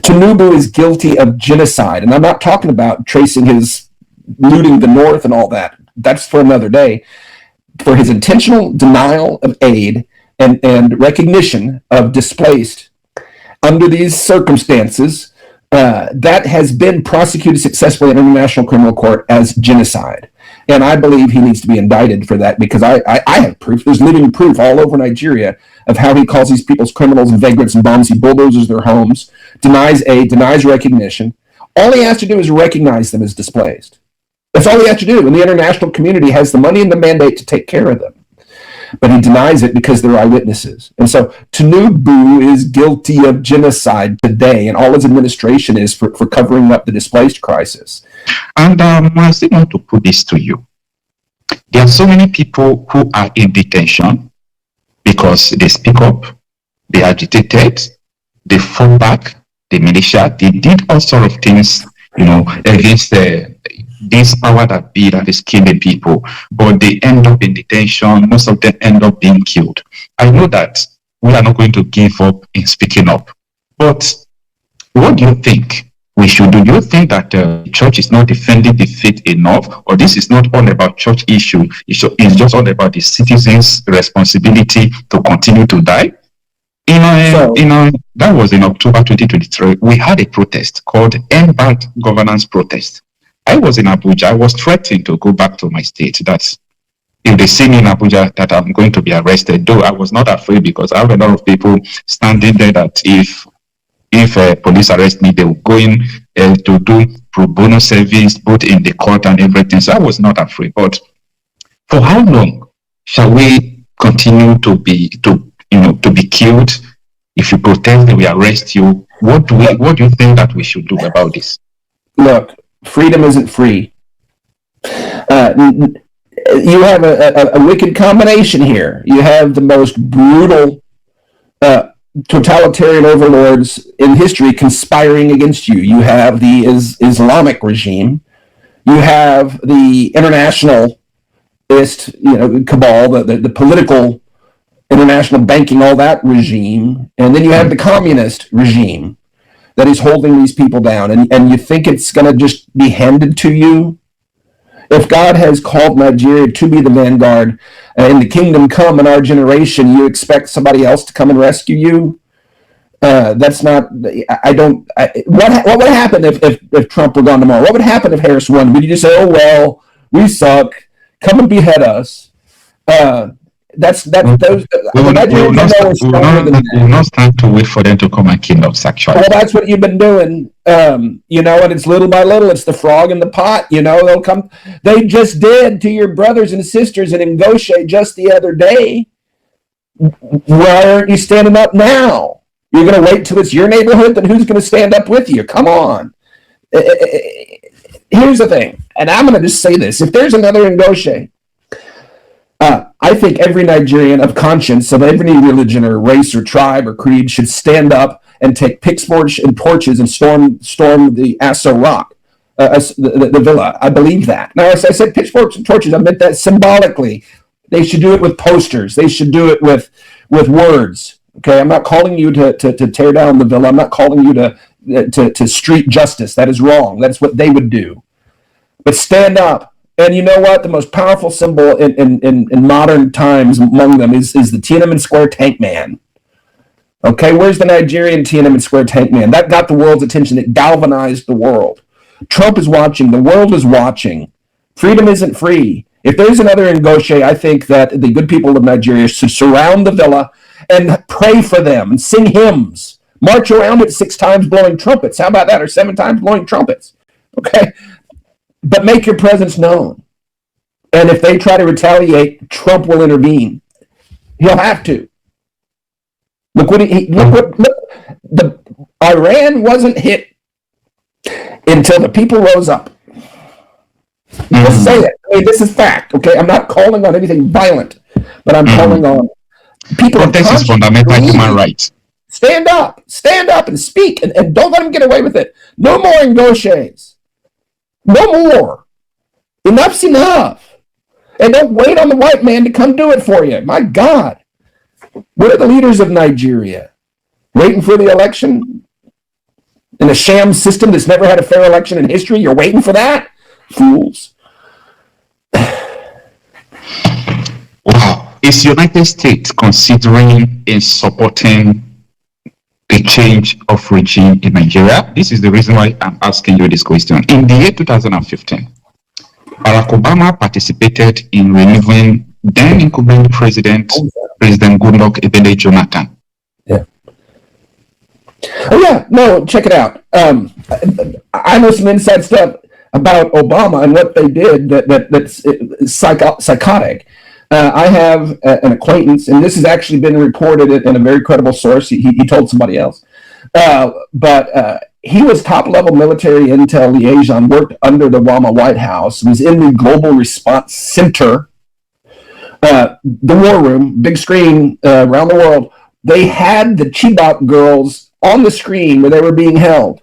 Tinubu is guilty of genocide, and I'm not talking about tracing his looting the North and all that. That's for another day. For his intentional denial of aid and recognition of displaced under these circumstances, that has been prosecuted successfully in International Criminal Court as genocide. And I believe he needs to be indicted for that, because I have proof. There's living proof all over Nigeria of how he calls these people's criminals and vagrants and bombs. He bulldozes their homes, denies aid, denies recognition. All he has to do is recognize them as displaced. That's all he has to do. And the international community has the money and the mandate to take care of them. But he denies it because they're eyewitnesses. And so Tinubu is guilty of genocide today, and all his administration is for covering up the displaced crisis. And I still want to put this to you. There are so many people who are in detention because they speak up, they agitated, they fought back, the militia, they did all sorts of things, against this power that be that is killing people, but they end up in detention. Most of them end up being killed. I know that we are not going to give up in speaking up, but what do you think we should do? Do you think that the church is not defending the faith enough, or this is not all about church issue? It's just all about the citizens' responsibility to continue to die? That was in October 2023. We had a protest called End Bad Governance Protest. I was in Abuja. I was threatened to go back to my state. That if they see me in Abuja, that I'm going to be arrested. Though I was not afraid, because I have a lot of people standing there that if police arrest me, they will go in to do pro bono service, both in the court and everything. So I was not afraid. But for how long shall we continue to be killed? If you protest, they will arrest you. What do you think that we should do about this? Look, freedom isn't free. You have a wicked combination here. You have the most brutal totalitarian overlords in history conspiring against you. You have the Islamic regime. You have the internationalist, cabal, the political, international banking, all that regime. And then you have the communist regime that is holding these people down. And you think it's going to just be handed to you? If God has called Nigeria to be the vanguard in the kingdom come in our generation, you expect somebody else to come and rescue you? That's not. What would happen if Trump were gone tomorrow? What would happen if Harris won? Would you just say, "Oh well, we suck. Come and behead us"? Those. We will not stand to wait for them to come and kill us. Actually, well, that's what you've been doing. And it's little by little. It's the frog in the pot. They'll come. They just did to your brothers and sisters in Ngosha just the other day. Why aren't you standing up now? You're going to wait till it's your neighborhood? Then who's going to stand up with you? Come on. Here's the thing, and I'm going to just say this: if there's another Ngosha, I think every Nigerian of conscience, of every religion or race or tribe or creed, should stand up and take pitchforks and torches and storm the Aso Rock, the villa. I believe that. Now, as I said pitchforks and torches, I meant that symbolically. They should do it with posters. They should do it with words. Okay, I'm not calling you to tear down the villa. I'm not calling you to street justice. That is wrong. That's what they would do. But stand up. And you know what? The most powerful symbol in modern times among them is the Tiananmen Square tank man. Okay, where's the Nigerian Tiananmen Square tank man? That got the world's attention. It galvanized the world. Trump is watching. The world is watching. Freedom isn't free. If there's another Ngosha, I think that the good people of Nigeria should surround the villa and pray for them and sing hymns. March around it 6 times blowing trumpets. How about that? Or 7 times blowing trumpets. Okay? But make your presence known. And if they try to retaliate, Trump will intervene. He'll have to. Iran wasn't hit until the people rose up. Just say it. I mean, this is fact. Okay, I'm not calling on anything violent, but I'm calling on people. This is fundamental human rights. Stand up and speak, and don't let them get away with it. No more Ngoshes. No more. Enough's enough. And don't wait on the white man to come do it for you. My God. What are the leaders of Nigeria? Waiting for the election? in a sham system that's never had a fair election in history. You're waiting for that? Fools. Wow. Is United States considering in supporting the change of regime in Nigeria? This is the reason why I'm asking you this question. In the year 2015, Barack Obama participated in removing then incumbent President Goodluck Ebele Jonathan. Yeah. Oh yeah, no, check it out. I know some inside stuff about Obama and what they did that's psychotic. I have an acquaintance, and this has actually been reported in a very credible source. He told somebody else. But he was top-level military intel liaison, worked under the Obama White House, was in the Global Response Center, the war room, big screen around the world. They had the Chibok girls on the screen where they were being held.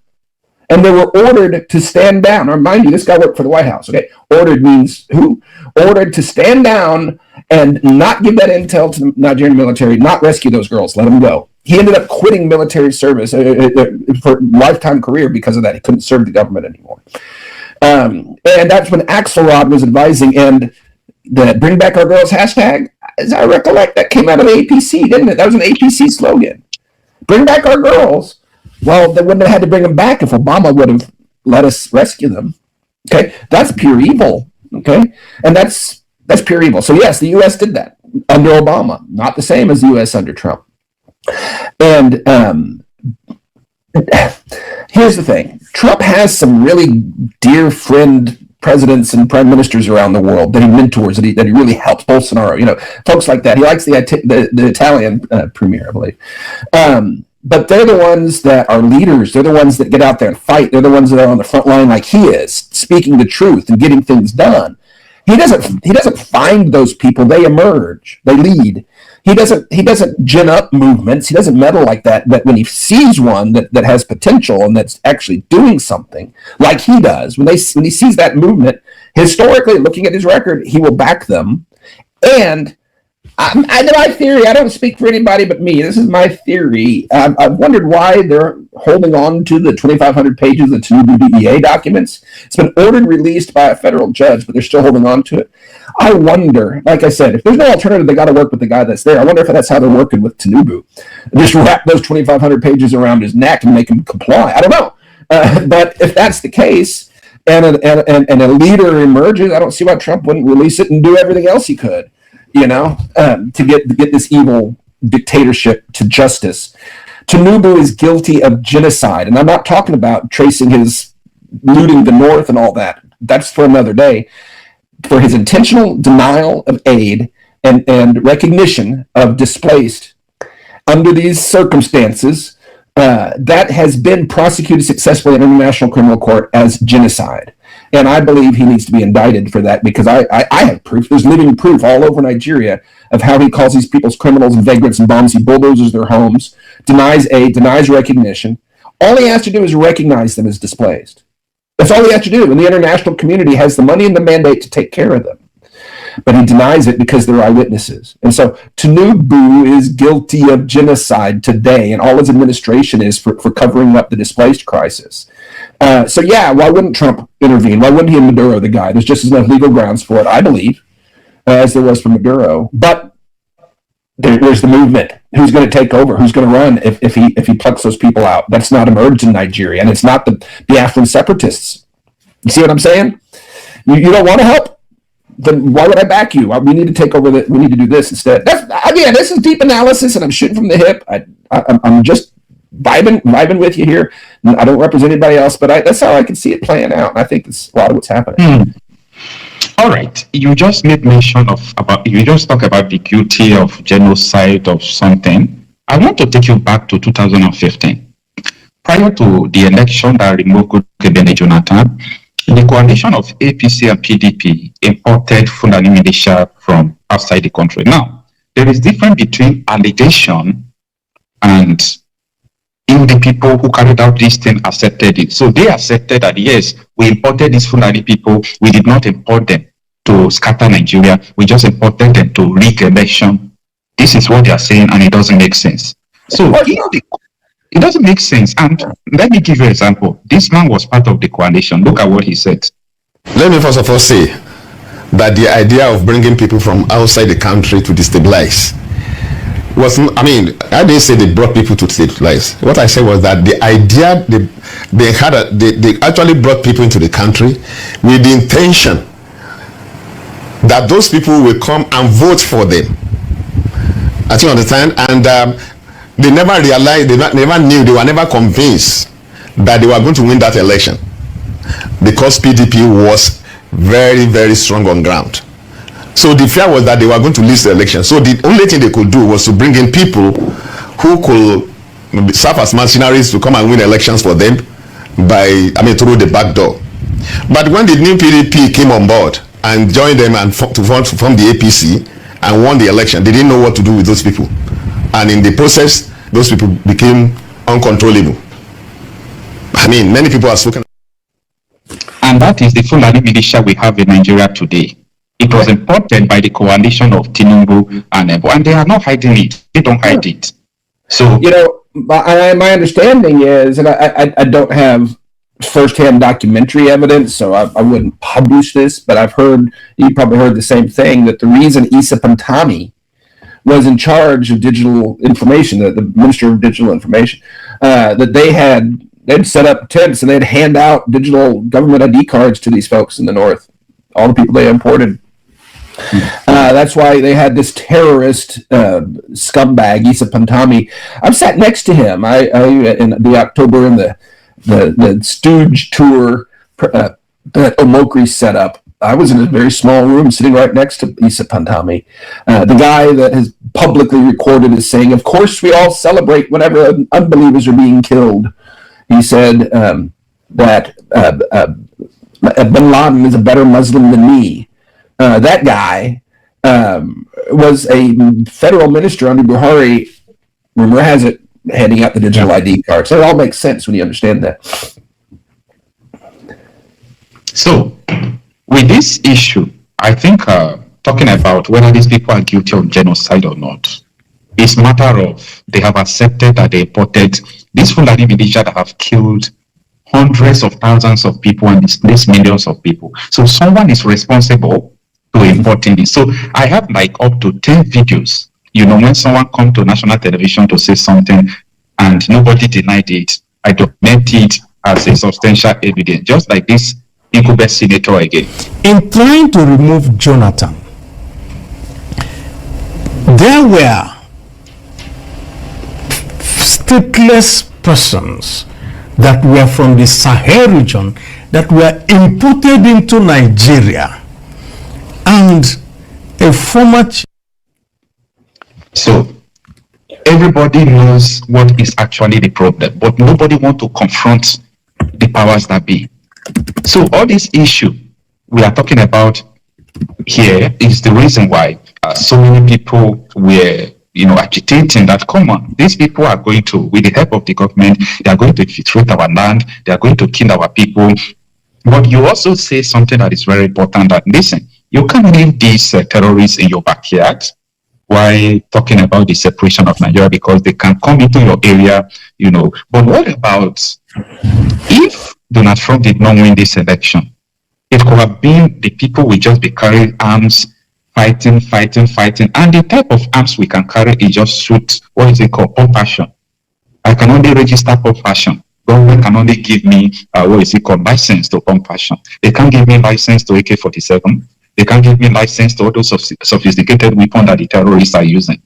And they were ordered to stand down. Now, mind you, this guy worked for the White House, okay? Ordered means who? Ordered to stand down and not give that intel to the Nigerian military, not rescue those girls, let them go. He ended up quitting military service for a lifetime career because of that. He couldn't serve the government anymore. And that's when Axelrod was advising, and the Bring Back Our Girls hashtag, as I recollect, that came out of APC, didn't it? That was an APC slogan. Bring back our girls. Well, they wouldn't have had to bring them back if Obama would have let us rescue them. Okay, that's pure evil. Okay, and that's pure evil. So yes, the U.S. did that under Obama, not the same as the U.S. under Trump. And here's the thing: Trump has some really dear friend presidents and prime ministers around the world that he mentors, that he really helps. Bolsonaro, folks like that. He likes the Italian premier, I believe. But they're the ones that are leaders. They're the ones that get out there and fight. They're the ones that are on the front line like he is, speaking the truth and getting things done. He doesn't find those people. They emerge. They lead. He doesn't gin up movements. He doesn't meddle like that. But when he sees one that has potential and that's actually doing something like he does, when he sees that movement, historically, looking at his record, he will back them. And my theory, I don't speak for anybody but me. This is my theory. I've wondered why they're holding on to the 2,500 pages of the Tinubu DEA documents. It's been ordered released by a federal judge, but they're still holding on to it. I wonder, like I said, if there's no alternative, they got to work with the guy that's there. I wonder if that's how they're working with Tinubu. Just wrap those 2,500 pages around his neck and make him comply. I don't know. But if that's the case, and a leader emerges, I don't see why Trump wouldn't release it and do everything else he could. To get this evil dictatorship to justice. Tinubu is guilty of genocide, and I'm not talking about tracing his looting the North and all that. That's for another day. For his intentional denial of aid and recognition of displaced under these circumstances, that has been prosecuted successfully in International Criminal Court as genocide. And I believe he needs to be indicted for that because I have proof. There's living proof all over Nigeria of how he calls these people's criminals and vagrants and bombs. He bulldozes their homes, denies aid, denies recognition. All he has to do is recognize them as displaced. That's all he has to do. And the international community has the money and the mandate to take care of them. But he denies it because they're eyewitnesses. And so Tinubu is guilty of genocide today, and all his administration is for covering up the displaced crisis. So yeah, why wouldn't Trump intervene? Why wouldn't he and Maduro the guy? There's just as enough legal grounds for it, I believe, as there was for Maduro. But there's the movement. Who's going to take over? Who's going to run if he plucks those people out? That's not emerged in Nigeria, and it's not the Biafran separatists. You see what I'm saying? You don't want to help? Then why would I back you? We need to take over. We need to do this instead. This is deep analysis, and I'm shooting from the hip. I'm just vibing with you here. I don't represent anybody else, but that's how I can see it playing out. And I think that's a lot of what's happening. All right. You just made mention you just talk about the guilty of genocide of something. I want to take you back to 2015. Prior to the election that removed Goodluck Jonathan, the coalition of APC and PDP imported Fulani militia from outside the country. Now, there is difference between allegation and if the people who carried out this thing accepted it. So they accepted that, yes, we imported these Fulani people. We did not import them to scatter Nigeria. We just imported them to rig election. This is what they are saying, and it doesn't make sense. So It doesn't make sense. And let me give you an example. This man was part of the coalition. Look at what he said. Let me first of all say that the idea of bringing people from outside the country to destabilize was, I mean, I didn't say they brought people to destabilize. What I said was that the idea, they actually brought people into the country with the intention that those people will come and vote for them. I think you understand? And they never realized, they never knew, they were never convinced that they were going to win that election, because PDP was very, very strong on ground. So the fear was that they were going to lose the election. So the only thing they could do was to bring in people who could serve as mercenaries to come and win elections for them through the back door. But when the new PDP came on board and joined them and to form the APC and won the election, they didn't know what to do with those people. And in the process, those people became uncontrollable. I mean, many people are spoken. And that is the Fulani militia we have in Nigeria today. It was imported by the coalition of Tinubu and they are not hiding it. They don't hide it. So, you know, my understanding is, and I don't have firsthand documentary evidence, so I wouldn't publish this, but I've heard, you probably heard the same thing, that the reason Issa Pantami was in charge of digital information, the Minister of Digital Information, that they'd set up tents and they'd hand out digital government ID cards to these folks in the North, all the people they imported. That's why they had this terrorist scumbag, Issa Pantami. I've sat next to him. I in the October in the Stooge tour that Omokri set up. I was in a very small room sitting right next to Issa Pantami, the guy that has publicly recorded as saying, "Of course we all celebrate whenever unbelievers are being killed." He said that Bin Laden is a better Muslim than me. That guy was a federal minister under Buhari, rumor has it, handing out the digital ID cards. So it all makes sense when you understand that. So, with this issue, I think talking about whether these people are guilty of genocide or not, it's a matter of they have accepted that they imported these Fulani militia that have killed hundreds of thousands of people and displaced millions of people. So someone is responsible to importing this. So I have like up to 10 videos, you know, when someone comes to national television to say something and nobody denied it, I document it as a substantial evidence, just like this incumbent senator again. In trying to remove Jonathan, there were stateless persons that were from the Sahel region that were imported into Nigeria, and a former. So everybody knows what is actually the problem, but nobody wants to confront the powers that be. So all this issue we are talking about here is the reason why so many people were, you know, agitating that, come on, these people are going to, with the help of the government, they are going to infiltrate our land, they are going to kill our people. But you also say something that is very important, that, listen, you can't leave these terrorists in your backyard while talking about the separation of Nigeria, because they can come into your area, you know. But what about if Donald Trump did not win this election? It could have been the people will just be carrying arms, fighting, and the type of arms we can carry is just shoot, what is it called, pump action. I can only register pump action. Government can only give me, license to pump action. They can't give me license to AK-47. They can't give me license to all those sophisticated weapons that the terrorists are using.